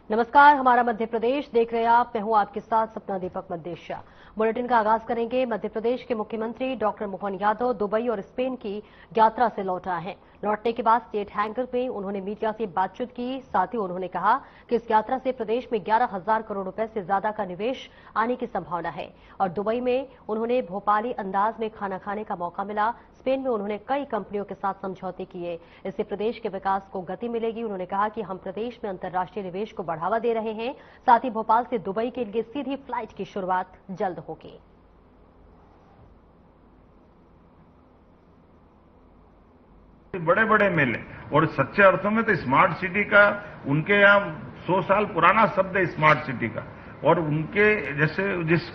नमस्कार, हमारा मध्य प्रदेश देख रहे हैं आप। मैं हूं आपके साथ सपना दीपक मद्देशिया। बुलेटिन का आगाज करेंगे। मध्य प्रदेश के मुख्यमंत्री डॉक्टर मोहन यादव दुबई और स्पेन की यात्रा से लौट आए हैं। लौटने के बाद स्टेट हैंगर में उन्होंने मीडिया से बातचीत की। साथ ही उन्होंने कहा कि इस यात्रा से प्रदेश में 11,000 करोड़ रुपए से ज्यादा का निवेश आने की संभावना है। और दुबई में उन्होंने भोपाली अंदाज में खाना खाने का मौका मिला। स्पेन में उन्होंने कई कंपनियों के साथ समझौते किए। इससे प्रदेश के विकास को गति मिलेगी। उन्होंने कहा कि हम प्रदेश में अंतर्राष्ट्रीय निवेश को बढ़ावा दे रहे हैं। साथ ही भोपाल से दुबई के लिए सीधी फ्लाइट की शुरुआत जल्द होगी। बड़े बड़े मेले और सच्चे अर्थों में तो स्मार्ट सिटी का उनके यहाँ 100 साल पुराना शब्द है स्मार्ट सिटी का। और उनके जैसे जिस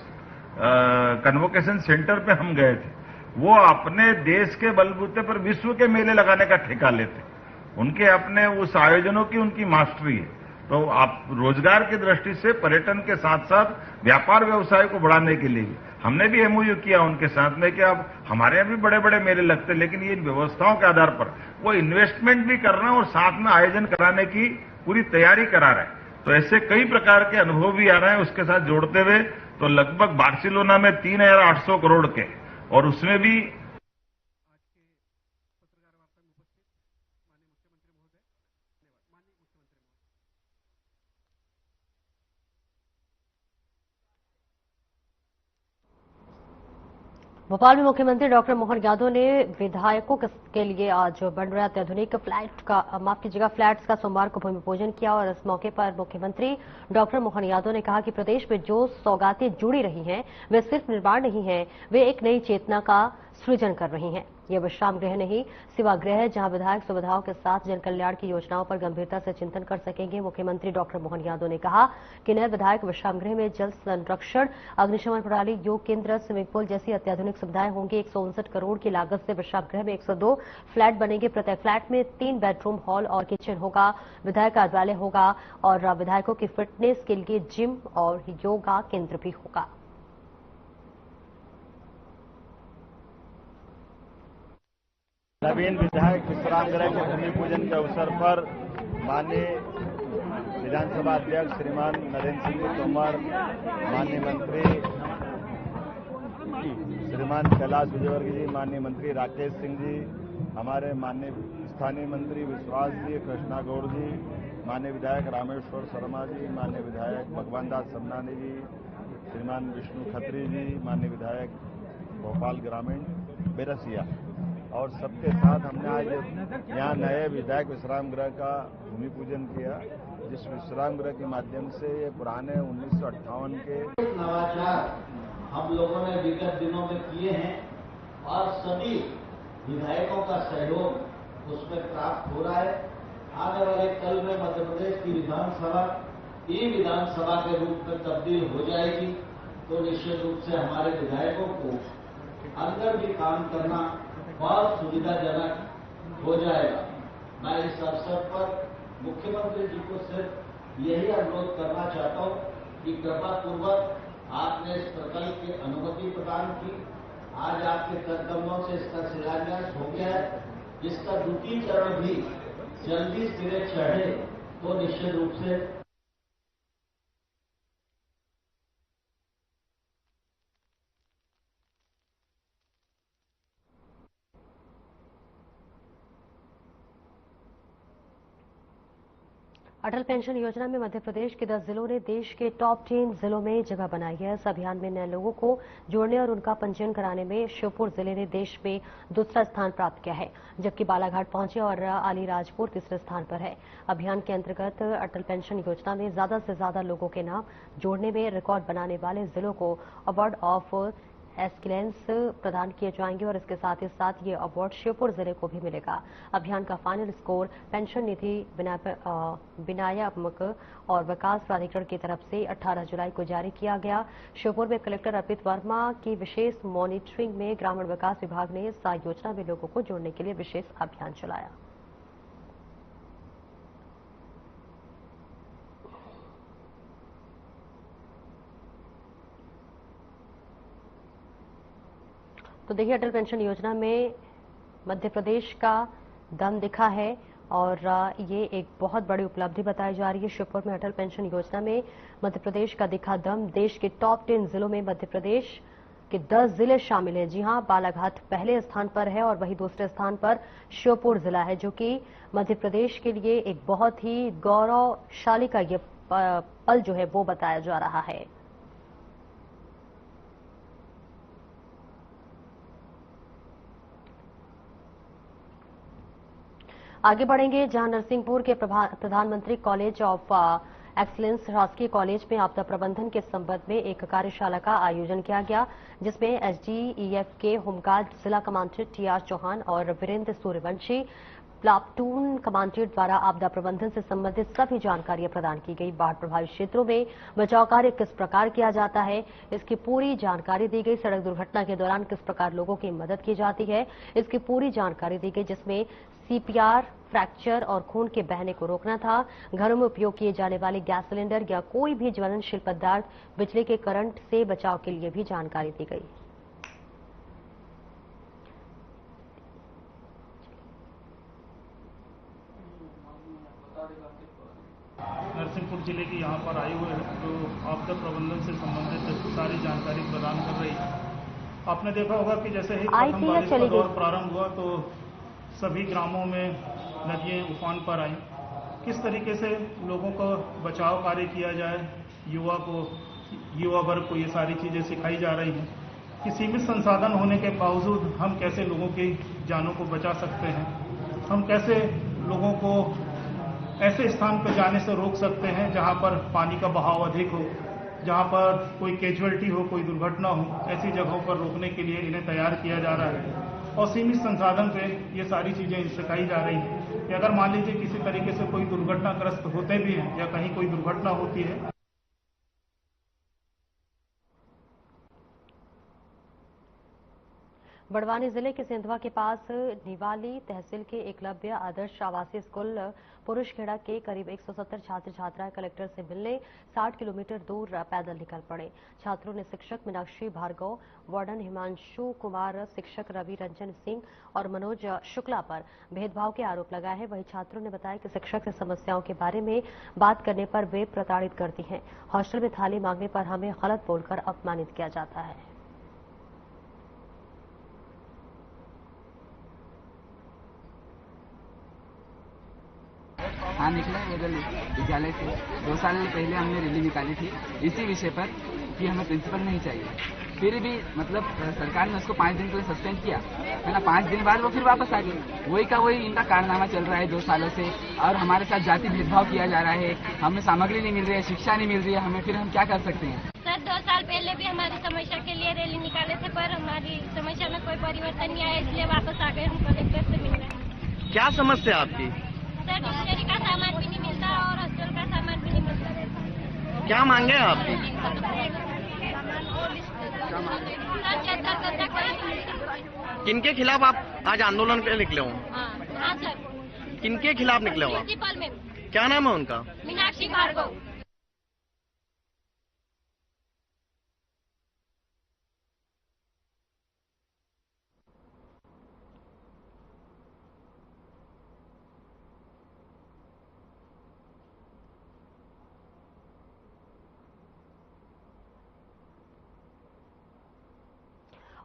कन्वोकेशन सेंटर पे हम गए थे, वो अपने देश के बलबूते पर विश्व के मेले लगाने का ठेका लेते। उनके अपने उस आयोजनों की उनकी मास्टरी है। तो आप रोजगार की दृष्टि से पर्यटन के साथ साथ व्यापार व्यवसाय को बढ़ाने के लिए हमने भी एमओयू किया उनके साथ में कि अब हमारे यहाँ भी बड़े बड़े मेले लगते हैं, लेकिन ये व्यवस्थाओं के आधार पर वो इन्वेस्टमेंट भी करना और साथ में आयोजन कराने की पूरी तैयारी करा रहे हैं। तो ऐसे कई प्रकार के अनुभव भी आ रहे हैं उसके साथ जोड़ते हुए। तो लगभग बार्सिलोना में 3,800 करोड़ के, और उसमें भी भोपाल में मुख्यमंत्री डॉक्टर मोहन यादव ने विधायकों के लिए आज बन रहे अत्याधुनिक फ्लैट्स का सोमवार को भूमि पूजन किया। और इस मौके पर मुख्यमंत्री डॉक्टर मोहन यादव ने कहा कि प्रदेश में जो सौगातें जुड़ी रही हैं, वे सिर्फ निर्माण नहीं है, वे एक नई चेतना का सृजन कर रही हैं। ये विश्राम गृह नहीं, सेवागृह है, जहां विधायक सुविधाओं के साथ जन कल्याण की योजनाओं पर गंभीरता से चिंतन कर सकेंगे। मुख्यमंत्री डॉक्टर मोहन यादव ने कहा कि नए विधायक विश्राम गृह में जल संरक्षण, अग्निशमन प्रणाली, योग केंद्र, स्विमिंग पूल जैसी अत्याधुनिक सुविधाएं होंगी। 159 करोड़ की लागत से विश्राम गृह में 102 फ्लैट बनेंगे। प्रत्येक फ्लैट में 3 बेडरूम, हॉल और किचन होगा। विधायक कार्यालय होगा और विधायकों की फिटनेस के लिए जिम और योगा केंद्र भी होगा। नवीन विधायक विश्राम गृह के भूमि पूजन के अवसर पर माननीय विधानसभा अध्यक्ष श्रीमान नरेंद्र सिंह तोमर, माननीय मंत्री श्रीमान कैलाश विजयवर्गीय जी, माननीय मंत्री राकेश सिंह जी, हमारे माननीय स्थानीय मंत्री विश्वास जी, कृष्णा गौड़ जी, माननीय विधायक रामेश्वर शर्मा जी, माननीय विधायक भगवान दास समनानी जी, श्रीमान विष्णु खत्री जी, माननीय विधायक भोपाल ग्रामीण बेरसिया, और सबके साथ हमने आज यहाँ नए विधायक विश्राम गृह का भूमि पूजन किया, जिस विश्राम गृह के माध्यम से ये पुराने 1958 के नवाचार हम लोगों ने विगत दिनों में किए हैं और सभी विधायकों का सहयोग उसमें प्राप्त हो रहा है। आने वाले कल में मध्य प्रदेश की विधानसभा ई विधानसभा के रूप में तब्दील हो जाएगी, तो निश्चित रूप से हमारे विधायकों को अंदर भी काम करना बहुत सुविधाजनक हो जाएगा। मैं इस अवसर पर मुख्यमंत्री जी को सिर्फ यही अनुरोध करना चाहता हूं कि कृपा पूर्वक आपने इस प्रकल्प की अनुमति प्रदान की। आज आपके कदमों से इसका शिलान्यास हो गया है। इसका द्वितीय चरण भी जल्दी सिरे चढ़े तो निश्चित रूप से अटल पेंशन योजना में मध्य प्रदेश के 10 जिलों ने देश के टॉप 10 जिलों में जगह बनाई है। इस अभियान में नए लोगों को जोड़ने और उनका पंजीयन कराने में श्योपुर जिले ने देश में दूसरा स्थान प्राप्त किया है, जबकि बालाघाट पहुंचे और अलीराजपुर तीसरे स्थान पर है। अभियान के अंतर्गत अटल पेंशन योजना में ज्यादा से ज्यादा लोगों के नाम जोड़ने में रिकॉर्ड बनाने वाले जिलों को अवार्ड ऑफ एक्सीलेंस प्रदान किए जाएंगे और इसके साथ ही साथ ये अवार्ड श्योपुर जिले को भी मिलेगा। अभियान का फाइनल स्कोर पेंशन निधि विनायात्मक और विकास प्राधिकरण की तरफ से 18 जुलाई को जारी किया गया। श्योपुर में कलेक्टर अर्पित वर्मा की विशेष मॉनिटरिंग में ग्रामीण विकास विभाग ने इस योजना में लोगों को जोड़ने के लिए विशेष अभियान चलाया। तो देखिए, अटल पेंशन योजना में मध्य प्रदेश का दम दिखा है और ये एक बहुत बड़ी उपलब्धि बताई जा रही है। श्योपुर में अटल पेंशन योजना में मध्य प्रदेश का दिखा दम। देश के टॉप 10 जिलों में मध्य प्रदेश के 10 जिले शामिल हैं। जी हां, बालाघाट पहले स्थान पर है और वहीं दूसरे स्थान पर श्योपुर जिला है, जो कि मध्य प्रदेश के लिए एक बहुत ही गौरवशाली का ये पल जो है वो बताया जा रहा है। आगे बढ़ेंगे, जहां नरसिंहपुर के प्रधानमंत्री कॉलेज ऑफ एक्सीलेंस शासकीय कॉलेज में आपदा प्रबंधन के संबंध में एक कार्यशाला का आयोजन किया गया, जिसमें एसडीईएफ के होमगार्ड जिला कमांडेंट टीआर चौहान और वीरेंद्र सूर्यवंशी प्लाटून कमांडेंट द्वारा आपदा प्रबंधन से संबंधित सभी जानकारियां प्रदान की गई। बाढ़ प्रभावित क्षेत्रों में बचाव कार्य किस प्रकार किया जाता है, इसकी पूरी जानकारी दी गई। सड़क दुर्घटना के दौरान किस प्रकार लोगों की मदद की जाती है, इसकी पूरी जानकारी दी गई, जिसमें सीपीआर, फ्रैक्चर और खून के बहने को रोकना था। घरों में उपयोग किए जाने वाले गैस सिलेंडर या कोई भी ज्वलनशील पदार्थ, बिजली के करंट से बचाव के लिए भी जानकारी दी गई। नरसिंहपुर जिले के यहाँ पर आए हुए हैं, जो आपदा प्रबंधन से संबंधित सारी जानकारी प्रदान कर रही है। आपने देखा होगा कि जैसे ही प्रथम बारिश का दौर प्रारंभ हुआ तो सभी ग्रामों में नदियाँ उफान पर आई। किस तरीके से लोगों को बचाव कार्य किया जाए, युवा वर्ग को ये सारी चीज़ें सिखाई जा रही हैं कि सीमित संसाधन होने के बावजूद हम कैसे लोगों की जानों को बचा सकते हैं, हम कैसे लोगों को ऐसे स्थान पर जाने से रोक सकते हैं जहां पर पानी का बहाव अधिक हो, जहां पर कोई कैजुअलिटी हो, कोई दुर्घटना हो। ऐसी जगहों पर रोकने के लिए इन्हें तैयार किया जा रहा है और सीमित संसाधन पे ये सारी चीजें सिखाई जा रही हैं कि अगर मान लीजिए किसी तरीके से कोई दुर्घटनाग्रस्त होते भी हैं या कहीं कोई दुर्घटना होती है। बड़वानी जिले के सिंधवा के पास निवाली तहसील के एकलव्य आदर्श आवासीय स्कूल पुरुषखेड़ा के करीब 170 छात्र छात्राएं कलेक्टर से मिलने 60 किलोमीटर दूर पैदल निकल पड़े। छात्रों ने शिक्षक मीनाक्षी भार्गव, वार्डन हिमांशु कुमार, शिक्षक रवि रंजन सिंह और मनोज शुक्ला पर भेदभाव के आरोप लगाए हैं। वहीं छात्रों ने बताया कि शिक्षक से समस्याओं के बारे में बात करने पर वे प्रताड़ित करती हैं। हॉस्टल में थाली मांगने पर हमें गलत बोलकर अपमानित किया जाता है। हाँ, निकला विद्यालय से 2 साल पहले हमने रैली निकाली थी इसी विषय पर कि हमें प्रिंसिपल नहीं चाहिए। फिर भी मतलब सरकार ने उसको 5 दिन के लिए सस्पेंड किया है ना। 5 दिन बाद वो फिर वापस आ गए। वही का वही इनका कारनामा चल रहा है 2 सालों से और हमारे साथ जाति भेदभाव किया जा रहा है। हमें सामग्री नहीं मिल रही है, शिक्षा नहीं मिल रही है हमें, फिर हम क्या कर सकते हैं। सर 2 साल पहले भी हमारी समस्या के लिए रैली निकाले थे, पर हमारी समस्या में कोई परिवर्तन नहीं आया, इसलिए वापस आ गए। हम कलेक्टर से मिल रहे हैं। क्या समस्या आपकी? सर डिक्शनरी का सामान भी नहीं मिलता और हॉस्टल का सामान भी नहीं मिलता। क्या मांगे हैं आपकी? किनके खिलाफ आप आज आंदोलन पे निकले हो? हाँ सर। किनके खिलाफ निकले हो? प्रिंसिपल में। क्या नाम है उनका? मीनाक्षी भार्गव।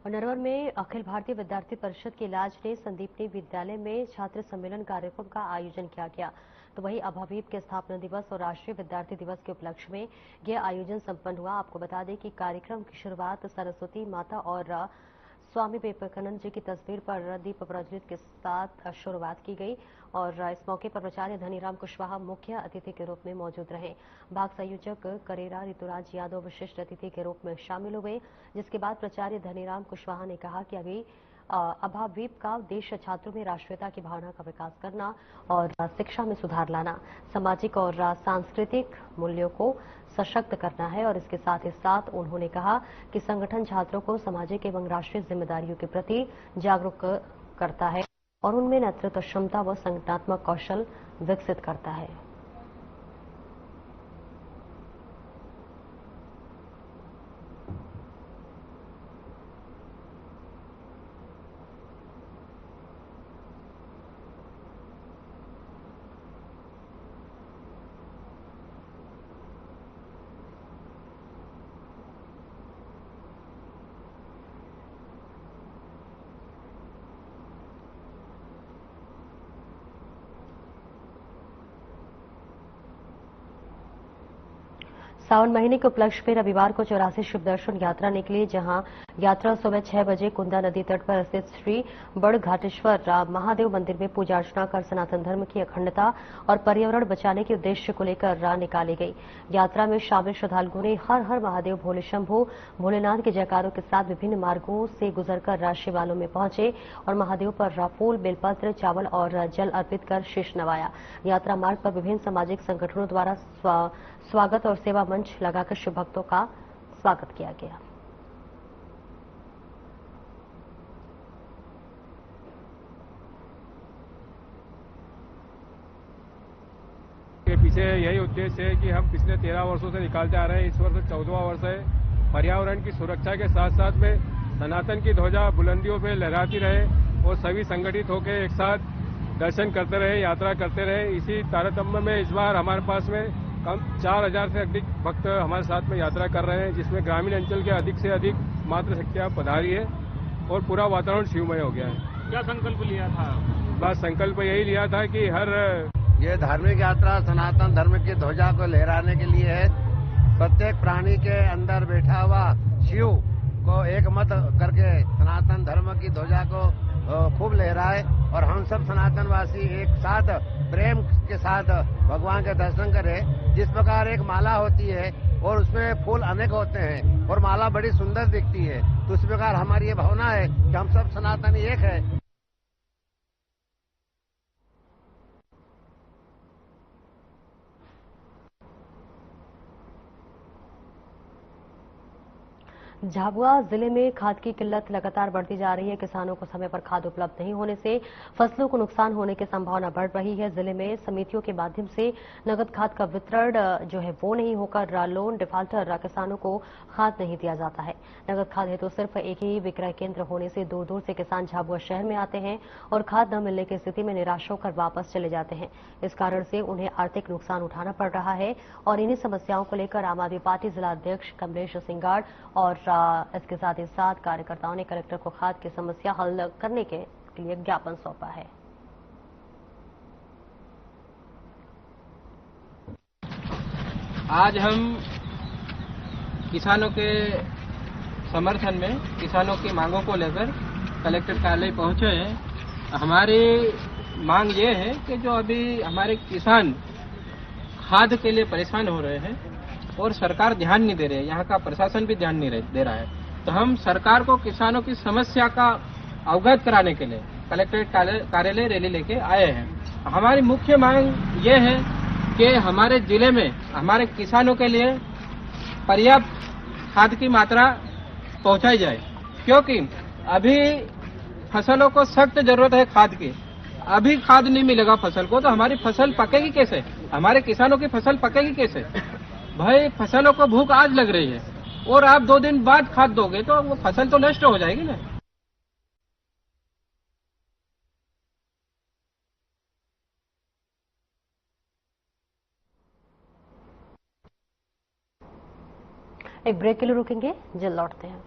और नरवर में अखिल भारतीय विद्यार्थी परिषद के इलाज ने संदीपनी विद्यालय में छात्र सम्मेलन कार्यक्रम का आयोजन किया गया। तो वहीं अभावीप के स्थापना दिवस और राष्ट्रीय विद्यार्थी दिवस के उपलक्ष्य में यह आयोजन संपन्न हुआ। आपको बता दें कि कार्यक्रम की शुरुआत सरस्वती माता और स्वामी विवेकानंद जी की तस्वीर पर दीप प्रज्वलित के साथ शुरुआत की गई और इस मौके पर प्राचार्य धनीराम कुशवाहा मुख्य अतिथि के रूप में मौजूद रहे। भाग संयोजक करेरा ऋतुराज यादव विशिष्ट अतिथि के रूप में शामिल हुए, जिसके बाद प्राचार्य धनीराम कुशवाहा ने कहा कि अभी अभावीप का उद्देश्य छात्रों में राष्ट्रीयता की भावना का विकास करना और शिक्षा में सुधार लाना, सामाजिक और सांस्कृतिक मूल्यों को सशक्त करना है। और इसके साथ ही साथ उन्होंने कहा कि संगठन छात्रों को सामाजिक एवं राष्ट्रीय जिम्मेदारियों के प्रति जागरूक करता है और उनमें नेतृत्व क्षमता व संगठनात्मक कौशल विकसित करता है। सावन महीने के उपलक्ष्य में रविवार को 84 शिव दर्शन यात्रा निकली, जहां यात्रा सुबह 6 बजे कुंदा नदी तट पर स्थित श्री बड़घाटेश्वर महादेव मंदिर में पूजा अर्चना कर सनातन धर्म की अखंडता और पर्यावरण बचाने के उद्देश्य को लेकर निकाली गई। यात्रा में शामिल श्रद्धालुओं ने हर हर महादेव भोले शंभू भोलेनाथ के जयकारों के साथ विभिन्न मार्गों से गुजरकर शिवालयों में पहुंचे और महादेव पर फूल, बेलपत्र, चावल और जल अर्पित कर शीश नवाया। यात्रा मार्ग पर विभिन्न सामाजिक संगठनों द्वारा स्वागत और सेवा मंच लगाकर शिव भक्तों का स्वागत किया गया। के पीछे यही उद्देश्य है कि हम पिछले 13 वर्षों से निकालते आ रहे हैं। इस वर्ष 14वां वर्ष है। पर्यावरण की सुरक्षा के साथ साथ में सनातन की ध्वजा बुलंदियों पे लहराती रहे और सभी संगठित होकर एक साथ दर्शन करते रहे, यात्रा करते रहे। इसी तारतम्य में इस बार हमारे पास में कम 4000 से अधिक भक्त हमारे साथ में यात्रा कर रहे हैं, जिसमें ग्रामीण अंचल के अधिक से अधिक मातृशक्तियां पधारी है और पूरा वातावरण शिवमय हो गया है। क्या संकल्प लिया था? बस संकल्प यही लिया था कि ये धार्मिक यात्रा सनातन धर्म की ध्वजा को लहराने के लिए है। प्रत्येक प्राणी के अंदर बैठा हुआ शिव को एक मत करके सनातन धर्म की ध्वजा को खूब लहराए और हम सब सनातनवासी एक साथ प्रेम के साथ भगवान के दर्शन करें। जिस प्रकार एक माला होती है और उसमें फूल अनेक होते हैं और माला बड़ी सुंदर दिखती है, तो उस प्रकार हमारी ये भावना है कि हम सब सनातनी एक है। झाबुआ जिले में खाद की किल्लत लगातार बढ़ती जा रही है। किसानों को समय पर खाद उपलब्ध नहीं होने से फसलों को नुकसान होने की संभावना बढ़ रही है। जिले में समितियों के माध्यम से नगद खाद का वितरण जो है वो नहीं होकर लोन डिफाल्टर किसानों को खाद नहीं दिया जाता है। नगद खाद हेतु सिर्फ एक ही विक्रय केंद्र होने से दूर दूर से किसान झाबुआ शहर में आते हैं और खाद न मिलने की स्थिति में निराश होकर वापस चले जाते हैं। इस कारण से उन्हें आर्थिक नुकसान उठाना पड़ रहा है और इन्हीं समस्याओं को लेकर आम आदमी पार्टी जिला अध्यक्ष कमलेश सिंगाड़ और इसके साथ ही साथ कार्यकर्ताओं ने कलेक्टर को खाद की समस्या हल करने के लिए ज्ञापन सौंपा है। आज हम किसानों के समर्थन में किसानों की मांगों को लेकर कलेक्टर कार्यालय पहुंचे हैं। हमारी मांग ये है कि जो अभी हमारे किसान खाद के लिए परेशान हो रहे हैं और सरकार ध्यान नहीं दे रही है, यहाँ का प्रशासन भी ध्यान नहीं दे रहा है, तो हम सरकार को किसानों की समस्या का अवगत कराने के लिए कलेक्ट्रेट कार्यालय रैली लेके आए हैं। हमारी मुख्य मांग ये है कि हमारे जिले में हमारे किसानों के लिए पर्याप्त खाद की मात्रा पहुंचाई जाए, क्योंकि अभी फसलों को सख्त जरूरत है खाद की। अभी खाद नहीं मिलेगा फसल को तो हमारी फसल पकेगी कैसे, हमारे किसानों की फसल पकेगी कैसे? भाई फसलों को भूख आज लग रही है और आप 2 दिन बाद खाद दोगे तो वो फसल तो नष्ट हो जाएगी ना। एक ब्रेक के लिए रुकेंगे, जल्द लौटते हैं।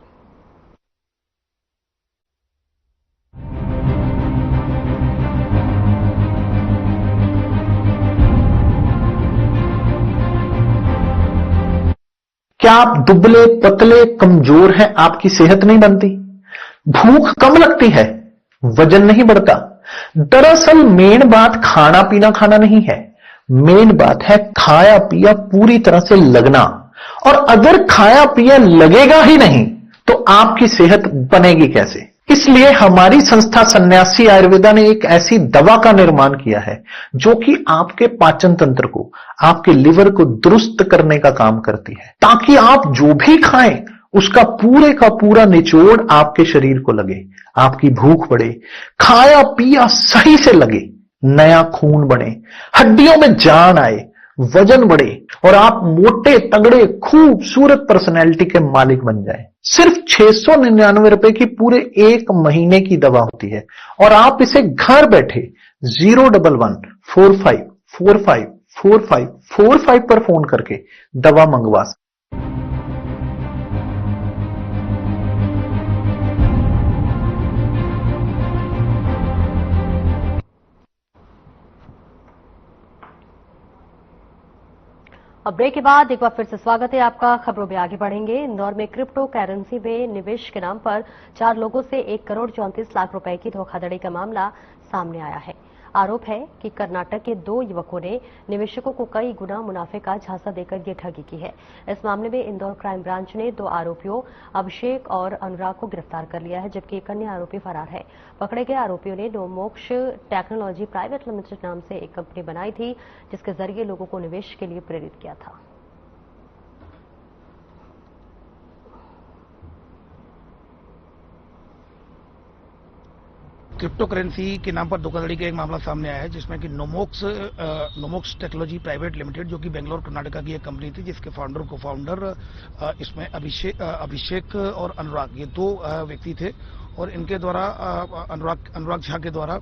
क्या आप दुबले पतले कमजोर हैं? आपकी सेहत नहीं बनती, भूख कम लगती है, वजन नहीं बढ़ता? दरअसल मेन बात खाना पीना खाना नहीं है, मेन बात है खाया पिया पूरी तरह से लगना। और अगर खाया पिया लगेगा ही नहीं तो आपकी सेहत बनेगी कैसे? इसलिए हमारी संस्था सन्यासी आयुर्वेदा ने एक ऐसी दवा का निर्माण किया है जो कि आपके पाचन तंत्र को, आपके लिवर को दुरुस्त करने का काम करती है, ताकि आप जो भी खाएं उसका पूरे का पूरा निचोड़ आपके शरीर को लगे, आपकी भूख बढ़े, खाया पिया सही से लगे, नया खून बने, हड्डियों में जान आए, वजन बढ़े और आप मोटे तगड़े खूबसूरत पर्सनैलिटी के मालिक बन जाएं। सिर्फ 699 रुपए की पूरे 1 महीने की दवा होती है और आप इसे घर बैठे 01145454545 पर फोन करके दवा मंगवा सकते। अब ब्रेक के बाद एक बार फिर से स्वागत है आपका। खबरों में आगे बढ़ेंगे। इंदौर में क्रिप्टो करेंसी में निवेश के नाम पर 4 लोगों से 1 करोड़ 34 लाख रुपए की धोखाधड़ी का मामला सामने आया है। आरोप है कि कर्नाटक के 2 युवकों ने निवेशकों को कई गुना मुनाफे का झांसा देकर ये ठगी की है। इस मामले में इंदौर क्राइम ब्रांच ने 2 आरोपियों अभिषेक और अनुराग को गिरफ्तार कर लिया है, जबकि एक अन्य आरोपी फरार है। पकड़े गए आरोपियों ने नोमोक्ष टेक्नोलॉजी प्राइवेट लिमिटेड नाम से एक कंपनी बनाई थी, जिसके जरिए लोगों को निवेश के लिए प्रेरित किया था। क्रिप्टो करेंसी के नाम पर धोखाधड़ी का एक मामला सामने आया है, जिसमें कि नोमोक्स टेक्नोलॉजी प्राइवेट लिमिटेड, जो कि बेंगलोर कर्नाटका की एक कंपनी थी, जिसके को फाउंडर इसमें अभिषेक और अनुराग, ये 2 व्यक्ति थे। और इनके द्वारा अनुराग झा के द्वारा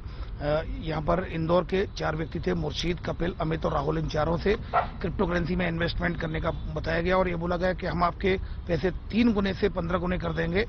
यहाँ पर इंदौर के 4 व्यक्ति थे, मुर्शीद, कपिल, अमित और राहुल, इन चारों से क्रिप्टो करेंसी में इन्वेस्टमेंट करने का बताया गया और ये बोला गया कि हम आपके पैसे 3 गुने से 15 गुने कर देंगे।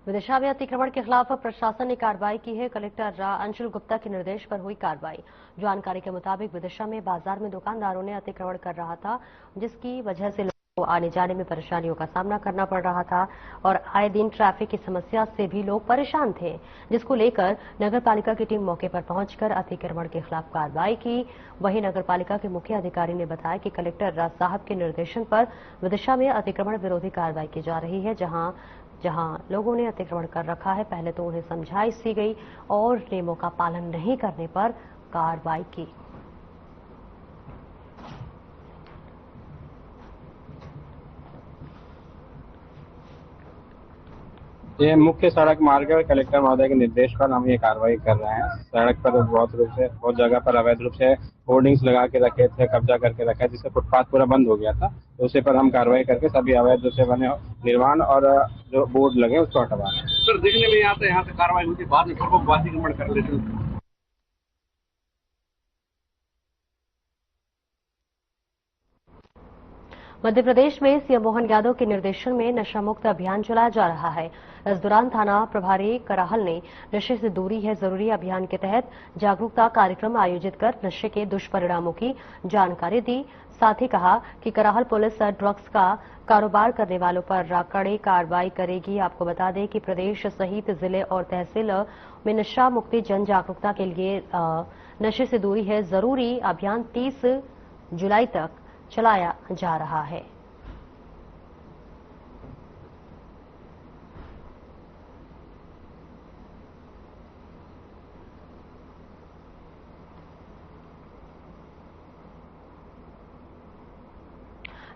विदिशा में अतिक्रमण के खिलाफ प्रशासन ने कार्रवाई की है। कलेक्टर अंशुल गुप्ता के निर्देश पर हुई कार्रवाई। जानकारी के मुताबिक विदिशा में बाजार में दुकानदारों ने अतिक्रमण कर रहा था, जिसकी वजह से लोगों को आने जाने में परेशानियों का सामना करना पड़ रहा था और आए दिन ट्रैफिक की समस्या से भी लोग परेशान थे, जिसको लेकर नगरपालिका की टीम मौके पर पहुंचकर अतिक्रमण के खिलाफ कार्रवाई की। वहीं नगरपालिका के मुख्य अधिकारी ने बताया कि कलेक्टर राज साहब के निर्देशन पर विदिशा में अतिक्रमण विरोधी कार्रवाई की जा रही है। जहां लोगों ने अतिक्रमण कर रखा है, पहले तो उन्हें समझाइश दी गई और नियमों का पालन नहीं करने पर कार्रवाई की। ये मुख्य सड़क मार्ग है। कलेक्टर महोदय के निर्देश पर हम ये कार्रवाई कर रहे हैं। सड़क पर बहुत जगह पर अवैध रूप से होर्डिंग्स लगा के रखे थे, कब्जा करके रखा है, जिससे फुटपाथ पूरा बंद हो गया था। तो उसे पर हम कार्रवाई करके सभी अवैध रूप से बने निर्माण और जो बोर्ड लगे उसको हटवा रहे हैं। सर, देखने में आता है यहाँ से कार्रवाई होती है, बाद में सबको अतिक्रमण कर लेते हैं। मध्य प्रदेश में सीएम मोहन यादव के निर्देशन में नशा मुक्त अभियान चलाया जा रहा है। इस दौरान थाना प्रभारी कराहल ने नशे से दूरी है जरूरी अभियान के तहत जागरूकता कार्यक्रम आयोजित कर नशे के दुष्परिणामों की जानकारी दी। साथ ही कहा कि कराहल पुलिस ड्रग्स का कारोबार करने वालों पर कड़ी कार्रवाई करेगी। आपको बता दें कि प्रदेश सहित जिले और तहसील में नशा मुक्ति जन जागरूकता के लिए नशे से दूरी है जरूरी अभियान 30 जुलाई तक चलाया जा रहा है।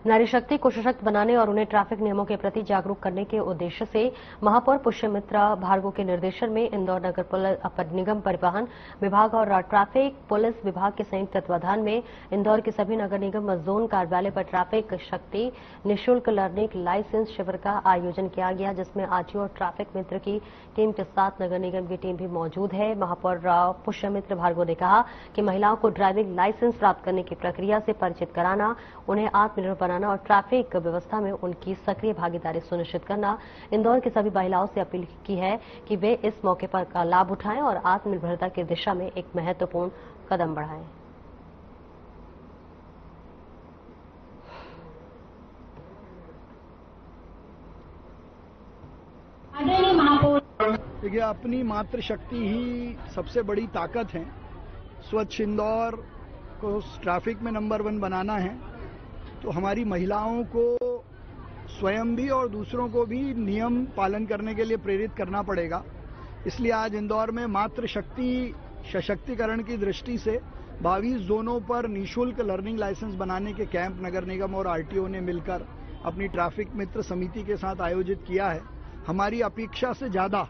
नारी शक्ति को सशक्त बनाने और उन्हें ट्रैफिक नियमों के प्रति जागरूक करने के उद्देश्य से महापौर पुष्यमित्रा भार्गव के निर्देशन में इंदौर नगर निगम परिवहन विभाग और ट्रैफिक पुलिस विभाग के संयुक्त तत्वाधान में इंदौर के सभी नगर निगम जोन कार्यालय पर ट्रैफिक शक्ति निःशुल्क लर्निंग लाइसेंस शिविर का आयोजन किया गया, जिसमें आरटीओ और ट्रैफिक मित्र की टीम के साथ नगर निगम की टीम भी मौजूद है। महापौर पुष्यमित्र भार्गव ने कहा कि महिलाओं को ड्राइविंग लाइसेंस प्राप्त करने की प्रक्रिया से परिचित कराना, उन्हें आत्मनिर्भर बनाना और ट्रैफिक व्यवस्था में उनकी सक्रिय भागीदारी सुनिश्चित करना। इंदौर की सभी महिलाओं से अपील की है कि वे इस मौके पर का लाभ उठाएं और आत्मनिर्भरता की दिशा में एक महत्वपूर्ण कदम बढ़ाएं। देखिए, अपनी मातृशक्ति ही सबसे बड़ी ताकत है। स्वच्छ इंदौर को ट्रैफिक में नंबर 1 बनाना है तो हमारी महिलाओं को स्वयं भी और दूसरों को भी नियम पालन करने के लिए प्रेरित करना पड़ेगा। इसलिए आज इंदौर में मातृशक्ति सशक्तिकरण की दृष्टि से 22 जोनों पर निःशुल्क लर्निंग लाइसेंस बनाने के कैंप नगर निगम और आरटीओ ने मिलकर अपनी ट्रैफिक मित्र समिति के साथ आयोजित किया है। हमारी अपेक्षा से ज्यादा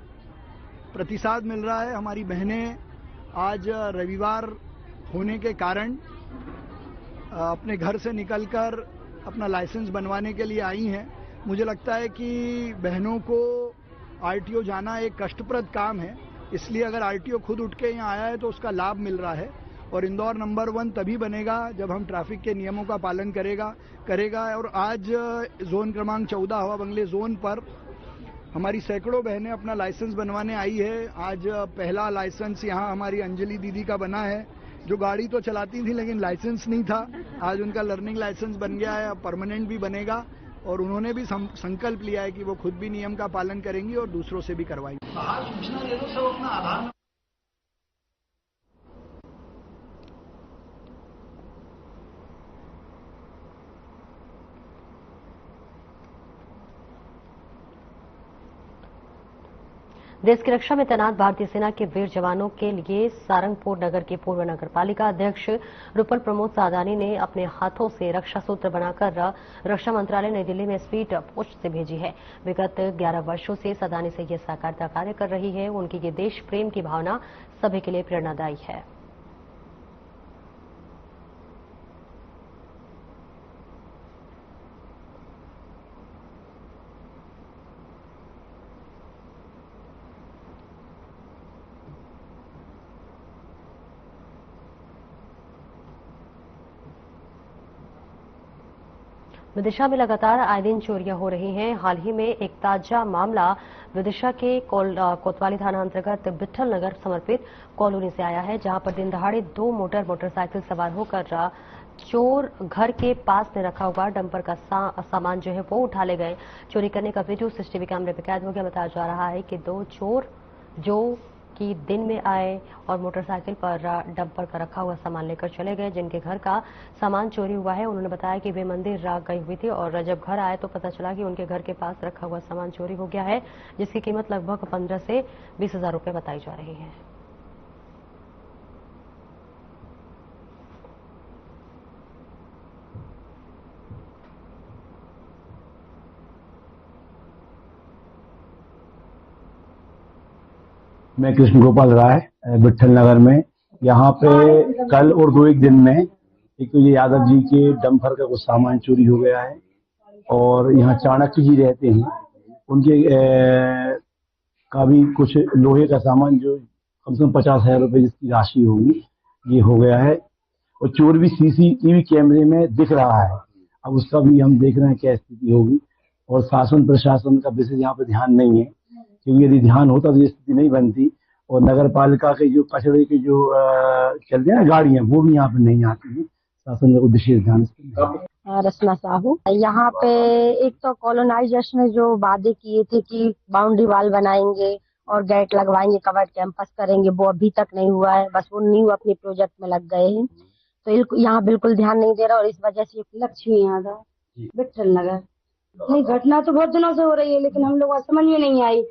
प्रतिसाद मिल रहा है। हमारी बहनें आज रविवार होने के कारण अपने घर से निकलकर अपना लाइसेंस बनवाने के लिए आई हैं। मुझे लगता है कि बहनों को आरटीओ जाना एक कष्टप्रद काम है, इसलिए अगर आरटीओ खुद उठ के यहाँ आया है तो उसका लाभ मिल रहा है। और इंदौर नंबर 1 तभी बनेगा जब हम ट्रैफिक के नियमों का पालन करेगा। और आज जोन क्रमांक 14 हवा बंगले जोन पर हमारी सैकड़ों बहनें अपना लाइसेंस बनवाने आई है। आज पहला लाइसेंस यहाँ हमारी अंजलि दीदी का बना है, जो गाड़ी तो चलाती थी लेकिन लाइसेंस नहीं था। आज उनका लर्निंग लाइसेंस बन गया है, परमानेंट भी बनेगा। और उन्होंने भी संकल्प लिया है कि वो खुद भी नियम का पालन करेंगी और दूसरों से भी करवाएंगी। सूचना दे दो, सब अपना आधार। देश की रक्षा में तैनात भारतीय सेना के वीर जवानों के लिए सारंगपुर नगर के पूर्व नगरपालिका अध्यक्ष रुपल प्रमोद सादानी ने अपने हाथों से रक्षा सूत्र बनाकर रक्षा मंत्रालय नई दिल्ली में स्पीड पोस्ट से भेजी है। विगत 11 वर्षों से सादानी से यह सहकारिता कार्य कर रही है। उनकी ये देश प्रेम की भावना सभी के लिए प्रेरणादायी है। विदिशा में लगातार आए दिन चोरियां हो रही हैं। हाल ही में एक ताजा मामला विदिशा के कोतवाली थाना अंतर्गत बिट्ठल नगर समर्पित कॉलोनी से आया है, जहां पर दिन दहाड़े 2 मोटरसाइकिल सवार होकर चोर घर के पास में रखा हुआ डंपर का सामान जो है वो उठा ले गए। चोरी करने का वीडियो सीसीटीवी कैमरे में कैद हो गया। बताया जा रहा है कि 2 चोर जो कि दिन में आए और मोटरसाइकिल पर डंपर का रखा हुआ सामान लेकर चले गए, जिनके घर का सामान चोरी हुआ है। उन्होंने बताया कि वे मंदिर गई हुई थी और जब घर आए तो पता चला कि उनके घर के पास रखा हुआ सामान चोरी हो गया है, जिसकी कीमत लगभग 15 से 20 हजार रुपये बताई जा रही है। मैं कृष्ण गोपाल राय, बिट्ठल नगर में। यहाँ पे कल और 2-1 दिन में एक तो ये यादव जी के डंपर का कुछ सामान चोरी हो गया है और यहाँ चाणक्य जी रहते हैं, उनके का भी कुछ लोहे का सामान जो कम से कम 50,000 रुपये जिसकी राशि होगी ये हो गया है। और चोर भी सीसीटीवी कैमरे में दिख रहा है। अब उसका भी हम देख रहे हैं क्या स्थिति होगी। और शासन प्रशासन का विशेष यहाँ पे ध्यान नहीं है, क्योंकि यदि ध्यान होता तो ये स्थिति नहीं बनती। और नगर पालिका के जो कचरे के जो चलते हैं ना गाड़ियां, वो भी यहाँ पे नहीं आती है। शासन को विशेष ध्यान। रचना साहू, यहाँ पे एक तो कॉलोनाइजेशन में जो वादे किए थे कि बाउंड्री वाल बनाएंगे और गेट लगवाएंगे, कवर्ड कैंपस करेंगे, वो अभी तक नहीं हुआ है। बस वो न्यू अपने प्रोजेक्ट में लग गए हैं, तो यहाँ बिल्कुल ध्यान नहीं दे रहा। और इस वजह से लक्ष्मी यादव, बिट्ठल नगर। नहीं, घटना तो बहुत दिनों से हो रही है, लेकिन हम लोग समझ में नहीं आई।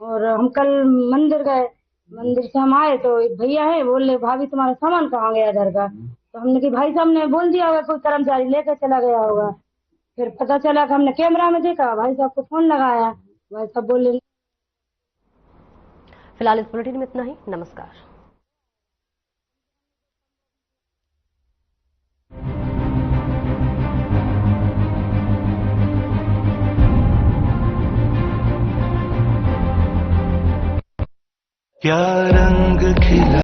और हम कल मंदिर गए, मंदिर से हम आए तो एक भैया है, बोले भाभी तुम्हारा सामान कहाँ गया घर का। तो हमने कि भाई साहब ने बोल दिया होगा, कोई कर्मचारी लेकर चला गया होगा। फिर पता चला कि हमने कैमरा में देखा, भाई साहब को फोन लगाया, भाई साहब बोले। फिलहाल इस बुलेटिन में इतना ही। नमस्कार। क्या रंग खिला